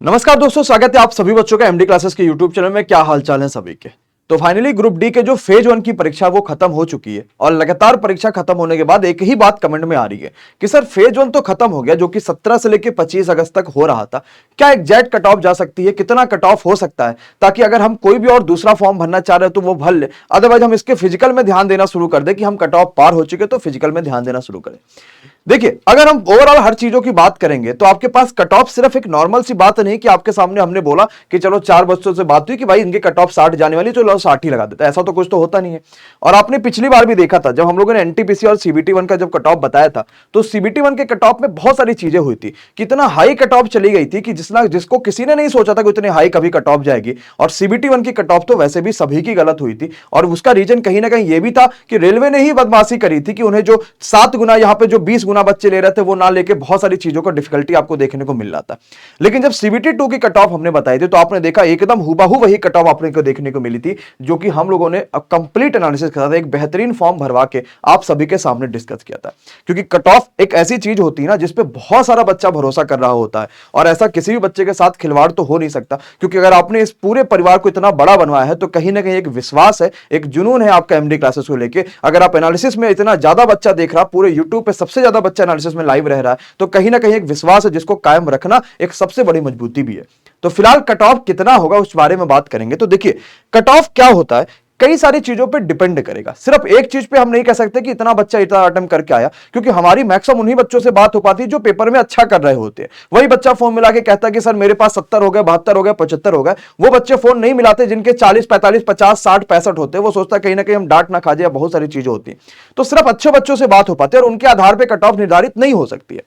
नमस्कार दोस्तों, स्वागत है आप सभी बच्चों का एमडी क्लासेस के यूट्यूब चैनल में। क्या हाल चाल है सभी के। तो फाइनली ग्रुप डी के जो फेज 1 की परीक्षा वो खत्म हो चुकी है और लगातार परीक्षा खत्म होने के बाद एक ही बात कमेंट में आ रही है कि सर फेज 1 तो खत्म हो गया जो कि 17 से लेकर 25 अगस्त तक हो रहा था, क्या एग्जैक्ट कट ऑफ जा सकती है, कितना कट ऑफ हो सकता है, ताकि अगर हम कोई भी और दूसरा फॉर्म भरना चाह रहे हैं तो वो भर ले, अदरवाइज हम इसके फिजिकल में ध्यान देना शुरू कर दे कि हम कट ऑफ पार हो चुके तो फिजिकल में ध्यान देना शुरू करें। देखिए, अगर हम ओवरऑल हर चीजों की बात करेंगे तो आपके पास कट ऑफ सिर्फ एक नॉर्मल सी बात नहीं कि आपके सामने हमने बोला कि चलो 4 बच्चों से बात हुई कि भाई इनके कट ऑफ 60 जाने वाली, चलो 60 ही लगा देता है। ऐसा तो कुछ तो होता नहीं है। और आपने पिछली बार भी देखा था जब हम लोगों ने एनटीपीसी और सीबीटी 1 का जब कट ऑफ बताया था तो सीबीटी 1 के कट ऑफ में बहुत सारी चीजें हुई थी, कितना हाई कट ऑफ चली गई थी कि जिसको किसी ने नहीं सोचा था कि उतनी हाई कभी कट ऑफ जाएगी। और सीबीटी 1 की कट ऑफ तो वैसे भी सभी की गलत हुई थी और उसका रीजन कहीं ना कहीं यह भी था कि रेलवे ने ही बदमाशी करी थी कि उन्हें जो 7 गुना यहां पे जो 20 गुना बच्चे ले रहे थे वो ना लेके बहुत सारी चीजों का डिफिकल्टी आपको देखने को मिल रहा था। लेकिन जब सीबीटी 2 की कट ऑफ हमने बताई थी तो आपने देखा एकदम हुबहू वही कट ऑफ आपने को देखने को मिली थी जो कि हम लोगों ने कंप्लीट एनालिसिस करा था, एक बेहतरीन फॉर्म भरवा के आप सभी के सामने डिस्कस किया था। क्योंकि कट ऑफ एक ऐसी चीज होती है ना जिसपे बहुत सारा बच्चा भरोसा कर रहा होता है और ऐसा किसी भी बच्चे के साथ खिलवाड़ तो हो नहीं सकता, क्योंकि अगर आपने इस पूरे परिवार को इतना बड़ा बनवाया है तो कहीं ना कहीं एक विश्वास है, एक जुनून है आपका एमडी क्लासेस को लेके। अगर आप एनालिसिस में इतना ज्यादा बच्चा देख रहा, पूरे यूट्यूब पे सबसे ज्यादा बच्चा एनालिसिस में लाइव रह रहा है, तो कहीं ना कहीं एक विश्वास है जिसको कायम रखना एक सबसे बड़ी मजबूती भी है। तो फिलहाल कट ऑफ कितना होगा उस बारे में बात करेंगे। तो देखिए, कट ऑफ क्या होता है, कई सारी चीजों पे डिपेंड करेगा। सिर्फ एक चीज पे हम नहीं कह सकते कि इतना बच्चा इतना अटेम्प्ट करके आया, क्योंकि हमारी मैक्सिमम उन्हीं बच्चों से बात हो पाती है जो पेपर में अच्छा कर रहे होते हैं। वही बच्चा फोन मिला के कहता है कि सर मेरे पास 70 हो गए, 72 हो गए, 75 हो गए। वो बच्चे फोन नहीं मिलाते जिनके 40, 45, 50, 60, 65 होते हैं। वो सोचता कहीं ना कहीं हम डांट ना खा जाए, बहुत सारी चीजें होती हैं। तो सिर्फ अच्छे बच्चों से बात हो पाती है और उनके आधार पर कट ऑफ निर्धारित नहीं हो सकती है।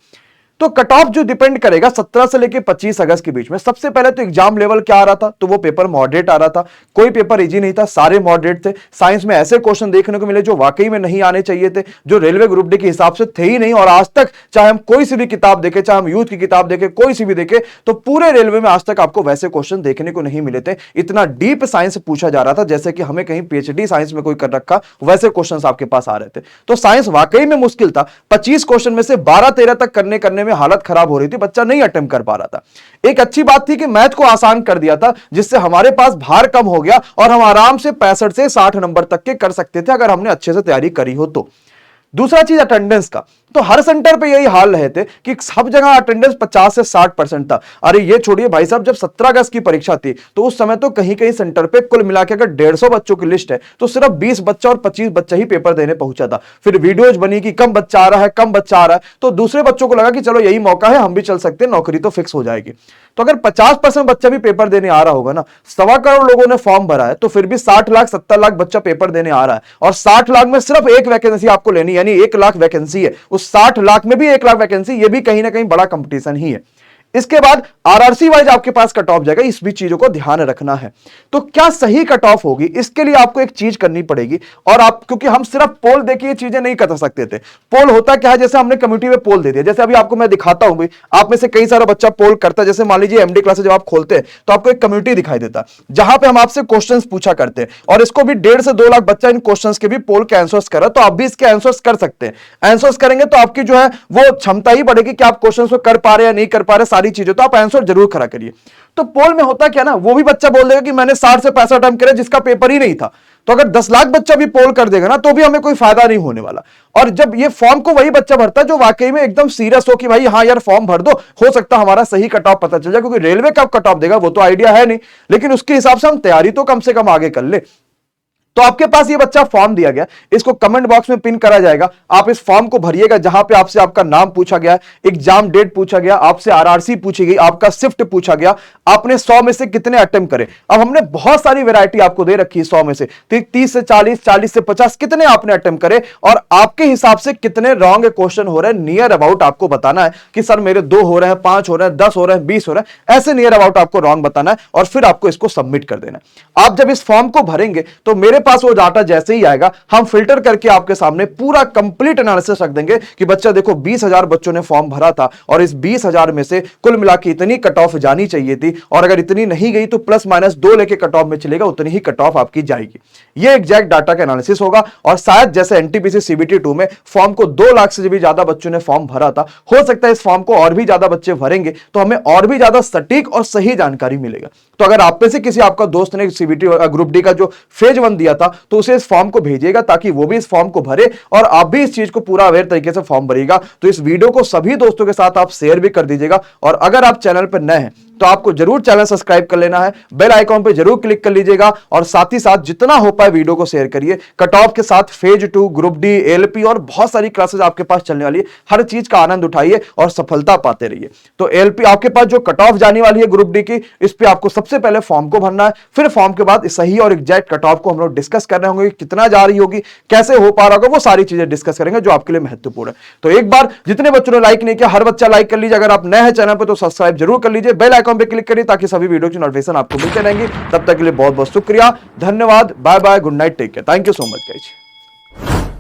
तो कट ऑफ जो डिपेंड करेगा 17 से लेकर 25 अगस्त के बीच में। सबसे पहले तो एग्जाम लेवल क्या आ रहा था, तो वो पेपर मॉडरेट आ रहा था। कोई पेपर इजी नहीं था, सारे मॉडरेट थे। साइंस में ऐसे क्वेश्चन देखने को मिले जो वाकई में नहीं आने चाहिए थे, जो रेलवे ग्रुप डी के हिसाब से थे ही नहीं। और आज तक चाहे हम कोई सी भी किताब देखें, चाहे हम यूथ की किताब देखें, कोई सी भी देखें, तो पूरे रेलवे में आज तक आपको वैसे क्वेश्चन देखने को नहीं मिले थे। इतना डीप साइंस पूछा जा रहा था जैसे कि हमें कहीं पीएचडी साइंस में कोई कर रखा, वैसे क्वेश्चन आपके पास आ रहे थे। तो साइंस वाकई में मुश्किल था। 25 क्वेश्चन में से 12-13 तक करने में हालत खराब हो रही थी, बच्चा नहीं अटेम्प्ट कर पा रहा था। एक अच्छी बात थी कि मैथ को आसान कर दिया था, जिससे हमारे पास भार कम हो गया और हम आराम से 65 से 60 नंबर तक के कर सकते थे अगर हमने अच्छे से तैयारी करी हो तो। दूसरा चीज अटेंडेंस का, तो हर सेंटर पे यही हाल रहे थे कि सब जगह अटेंडेंस 50 से 60% था। अरे ये छोड़िए भाई साहब, जब 17 अगस्त की परीक्षा थी तो उस समय तो कहीं कहीं सेंटर पे कुल मिला के अगर 150 बच्चों की लिस्ट है तो सिर्फ 20 बच्चा और 25 बच्चा ही पेपर देने पहुंचा था। फिर वीडियोज बनी कि कम बच्चा आ रहा है, कम बच्चा आ रहा है, तो दूसरे बच्चों को लगा कि चलो यही मौका है, हम भी चल सकते हैं, नौकरी तो फिक्स हो जाएगी। तो अगर 50% बच्चा भी पेपर देने आ रहा होगा ना, 1.25 करोड़ लोगों ने फॉर्म भरा है, तो फिर भी 60 लाख 70 लाख बच्चा पेपर देने आ रहा है और 60 लाख में सिर्फ एक वैकेंसी आपको लेनी, यानी 1 लाख वैकेंसी है। उस 60 लाख में भी 1 लाख वैकेंसी, ये भी कहीं ना कहीं बड़ा कंपटीशन ही है। इसके बाद आरआरसी वाइज आपके पास कट ऑफ जाएगा, इस भी चीजों को ध्यान रखना है। तो क्या सही कट ऑफ होगी, इसके लिए आपको एक चीज करनी पड़ेगी। और आप, क्योंकि हम सिर्फ पोल देके ये चीजें नहीं कर सकते थे। पोल होता क्या है, जैसे हमने कम्युनिटी में पोल दे दिया, जैसे अभी आपको मैं दिखाता हूं, आप में से कई सारा बच्चा पोल करता है। जैसे मान लीजिए एमडी क्लासेस जब आप खोलते हैं तो आपको एक कम्युनिटी दिखाई देता है जहां पे हम आपसे क्वेश्चंस पूछा करते हैं और इसको भी 1.5 से 2 लाख बच्चा इन क्वेश्चंस के भी पोल के आंसर्स कर रहा है। तो आप भी इसके आंसर्स कर सकते हैं। आंसर्स करेंगे तो आपकी जो है वो क्षमता ही बढ़ेगी कि आप क्वेश्चंस को कर पा रहे हैं या नहीं कर पा रहे, सारी चीजें। तो आप आंसर जरूर खड़ा करिए। तो पोल में होता क्या ना, वो भी बच्चा बोल देगा कि मैंने 60 से 65 अटेम्प्ट करे जिसका पेपर ही नहीं था। तो अगर 10 लाख बच्चा भी पोल कर देगा ना तो भी हमें कोई फायदा नहीं होने वाला। और जब ये फॉर्म को वही बच्चा भरता है जो वाकई में एकदम सीरियस हो कि भाई हाँ यार फॉर्म भर दो, हो सकता हमारा सही कट ऑफ पता चल जाए, क्योंकि रेलवे कब कट ऑफ देगा वो तो आइडिया है नहीं, लेकिन उसके हिसाब से हम तैयारी तो कम से कम आगे कर ले। तो आपके पास ये बच्चा फॉर्म दिया गया, इसको कमेंट बॉक्स में पिन करा जाएगा। आप इस फॉर्म को भरिएगा जहां पे आपसे आपका नाम पूछा गया, एग्जाम डेट पूछा गया, आपसे आरआरसी पूछी गई, आपका शिफ्ट पूछा गया, आपने 100 में से कितने अटेम्प्ट करे। अब हमने बहुत सारी वैरायटी आपको दे रखी है 100 में से, 30 से 40, 40 से 50 कितने आपने अटेम्प्ट करे और आपके हिसाब से कितने रॉन्ग क्वेश्चन हो रहे हैं, नियर अबाउट आपको बताना है कि सर मेरे 2 हो रहे हैं, 5 हो रहे हैं, 10 हो रहे हैं, 20 हो रहे हैं, ऐसे नियर अबाउट आपको रॉन्ग बताना है और फिर आपको इसको सबमिट कर देना है। आप जब इस फॉर्म को भरेंगे तो मेरे पास वो डाटा जैसे ही आएगा हम फिल्टर करके आपके सामने पूरा कंप्लीट एनालिसिस रख देंगे कि बच्चा देखो 20,000 बच्चों ने फॉर्म भरा था और इस 20,000 में से कुल मिला के इतनी कट ऑफ जानी चाहिए थी, और अगर इतनी नहीं गई तो प्लस माइनस 2 लेके कट ऑफ में चलेगा, उतनी ही कट ऑफ आपकी जाएगी। ये एग्जैक्ट डाटा का एनालिसिस होगा। और शायद जैसे एनटीपीसी सीबीटी 2 में फॉर्म को 2 लाख से भी ज्यादा बच्चों ने फॉर्म भरा था, हो सकता है इस फॉर्म को और भी ज्यादा बच्चे भरेंगे तो हमें और भी ज्यादा सटीक और सही जानकारी मिलेगा। तो अगर आप में से किसी आपका दोस्त ने सीबीटी ग्रुप डी का जो फेज 1 दिया था तो उसे इस फॉर्म को भेजिएगा ताकि वो भी इस फॉर्म को भरे और आप भी इस चीज को पूरा अवेयर तरीके से फॉर्म भरिएगा। तो इस वीडियो को सभी दोस्तों के साथ आप शेयर भी कर दीजिएगा, और अगर आप चैनल पर नए हैं तो आपको जरूर चैनल सब्सक्राइब कर लेना है, बेल आइकॉन पे जरूर क्लिक कर लीजिएगा, और साथ ही साथ जितना हो पाए वीडियो को शेयर करिए। कट ऑफ के साथ फेज 2, ग्रुप डी, एलपी और बहुत सारी क्लासेस आपके पास चलने वाली है, हर चीज का आनंद उठाइए और सफलता पाते रहिए। तो एलपी आपके पास जो कट ऑफ जाने वाली है ग्रुप डी की, इस पे आपको सबसे पहले फॉर्म को भरना है, फिर फॉर्म के बाद सही और एग्जैक्ट कट ऑफ को हम लोग डिस्कस कर रहे होंगे, कितना जा रही होगी, कैसे हो पा रहा होगा, वो सारी चीजें डिस्कस करेंगे जो आपके लिए महत्वपूर्ण है। तो एक बार जितने बच्चों ने लाइक नहीं किया, हर बच्चा लाइक कर लीजिए। अगर आप नए हैं चैनल पर तो सब्सक्राइब जरूर कर लीजिए, बेल आइकॉन पे क्लिक करिए ताकि सभी वीडियो की नोटिफिकेशन आपको मिलते रहेंगी। तब तक के लिए बहुत बहुत शुक्रिया, धन्यवाद, bye bye, good night, take care, thank you so much guys.